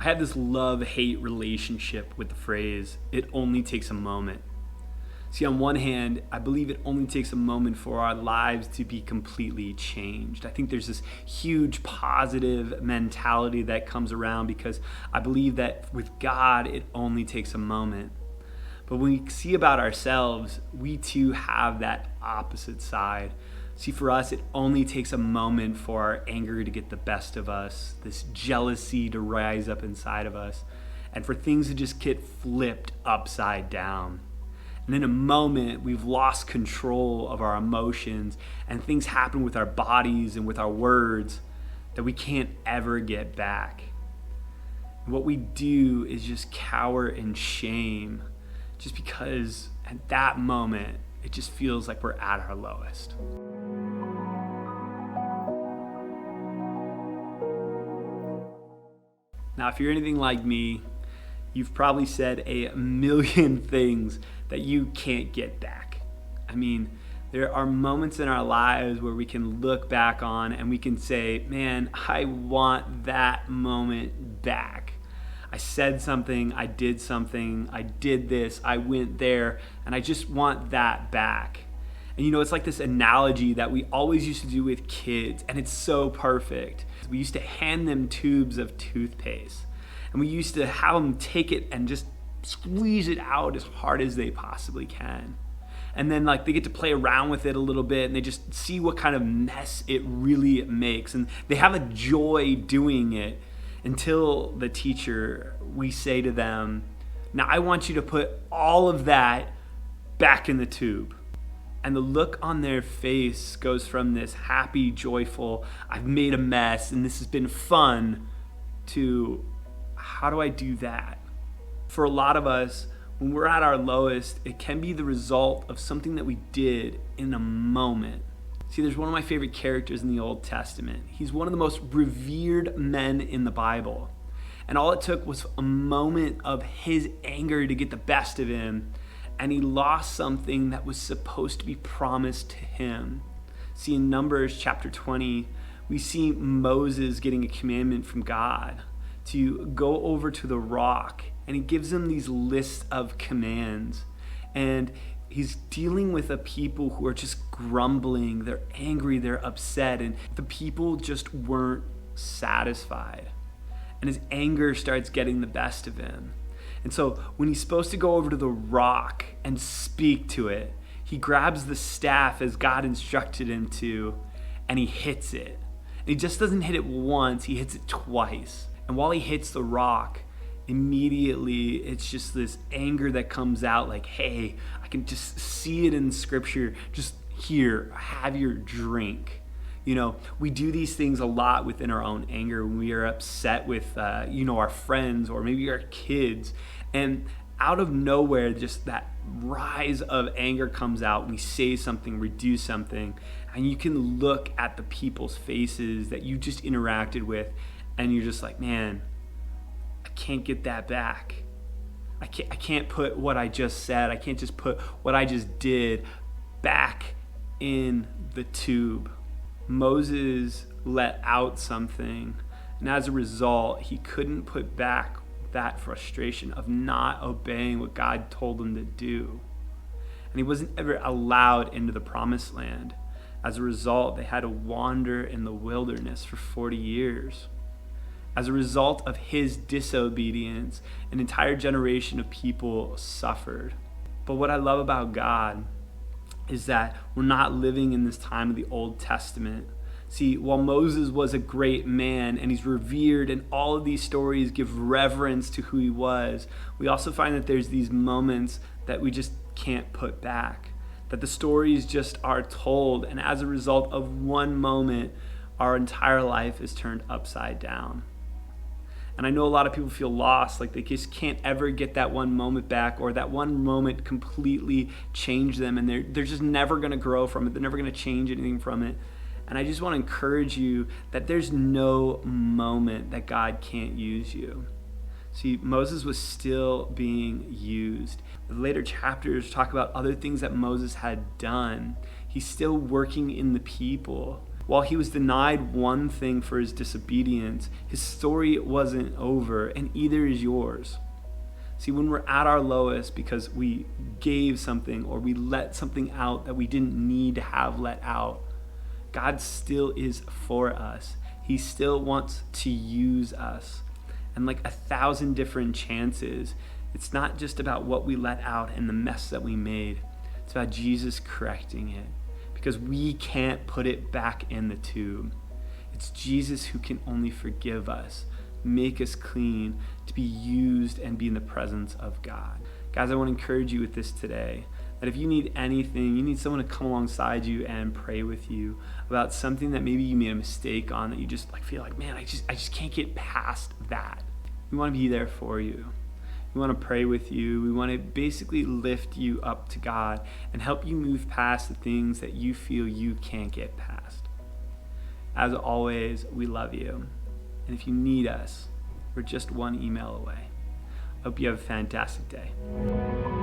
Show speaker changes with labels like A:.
A: I have this love-hate relationship with the phrase, it only takes a moment. See, on one hand, I believe it only takes a moment for our lives to be completely changed. I think there's this huge positive mentality that comes around because I believe that with God, it only takes a moment. But when we see about ourselves, we too have that opposite side. See, for us, it only takes a moment for our anger to get the best of us, this jealousy to rise up inside of us, and for things to just get flipped upside down. And in a moment, we've lost control of our emotions, and things happen with our bodies and with our words that we can't ever get back. And what we do is just cower in shame, just because at that moment, it just feels like we're at our lowest. Now, if you're anything like me, you've probably said a million things that you can't get back. I mean, there are moments in our lives where we can look back on and we can say, man, I want that moment back. I said something, I did this, I went there, and I just want that back. And it's like this analogy that we always used to do with kids, and it's so perfect. We used to hand them tubes of toothpaste, and we used to have them take it and just squeeze it out as hard as they possibly can. And then they get to play around with it a little bit, and they just see what kind of mess it really makes. And they have a joy doing it until the teacher, we say to them, now I want you to put all of that back in the tube. And the look on their face goes from this happy, joyful, I've made a mess and this has been fun, to how do I do that? For a lot of us, when we're at our lowest, it can be the result of something that we did in a moment. See, there's one of my favorite characters in the Old Testament. He's one of the most revered men in the Bible. And all it took was a moment of his anger to get the best of him, and he lost something that was supposed to be promised to him. See, in Numbers chapter 20, we see Moses getting a commandment from God to go over to the rock, and he gives him these lists of commands. And he's dealing with a people who are just grumbling, they're angry, they're upset, and the people just weren't satisfied. And his anger starts getting the best of him. And so when he's supposed to go over to the rock and speak to it, he grabs the staff as God instructed him to, and he hits it. And he just doesn't hit it once, he hits it twice. And while he hits the rock, immediately it's just this anger that comes out like, hey, I can just see it in scripture. Just here, have your drink. We do these things a lot within our own anger when we are upset with, our friends or maybe our kids. And out of nowhere, just that rise of anger comes out. We say something, we do something, and you can look at the people's faces that you just interacted with, and you're just like, man, I can't get that back. I can't put what I just said, I can't just put what I just did back in the tube. Moses let out something, and as a result, he couldn't put back that frustration of not obeying what God told him to do. And he wasn't ever allowed into the promised land. As a result, they had to wander in the wilderness for 40 years. As a result of his disobedience, an entire generation of people suffered. But what I love about God is that we're not living in this time of the Old Testament. See, while Moses was a great man and he's revered and all of these stories give reverence to who he was, we also find that there's these moments that we just can't put back, that the stories just are told, and as a result of one moment, our entire life is turned upside down. And I know a lot of people feel lost, like they just can't ever get that one moment back, or that one moment completely change them, and they're just never going to grow from it. They're never going to change anything from it. And I just want to encourage you that there's no moment that God can't use you. See, Moses was still being used. The later chapters talk about other things that Moses had done. He's still working in the people. While he was denied one thing for his disobedience, his story wasn't over, and either is yours. See, when we're at our lowest because we gave something or we let something out that we didn't need to have let out, God still is for us. He still wants to use us. And like 1,000 different chances, it's not just about what we let out and the mess that we made. It's about Jesus correcting it, because we can't put it back in the tube. It's Jesus who can only forgive us, make us clean, to be used and be in the presence of God. Guys, I want to encourage you with this today, that if you need anything, you need someone to come alongside you and pray with you about something that maybe you made a mistake on, that you just feel like, man, I just can't get past that. We want to be there for you. We want to pray with you. We want to basically lift you up to God and help you move past the things that you feel you can't get past. As always, we love you. And if you need us, we're just one email away. Hope you have a fantastic day.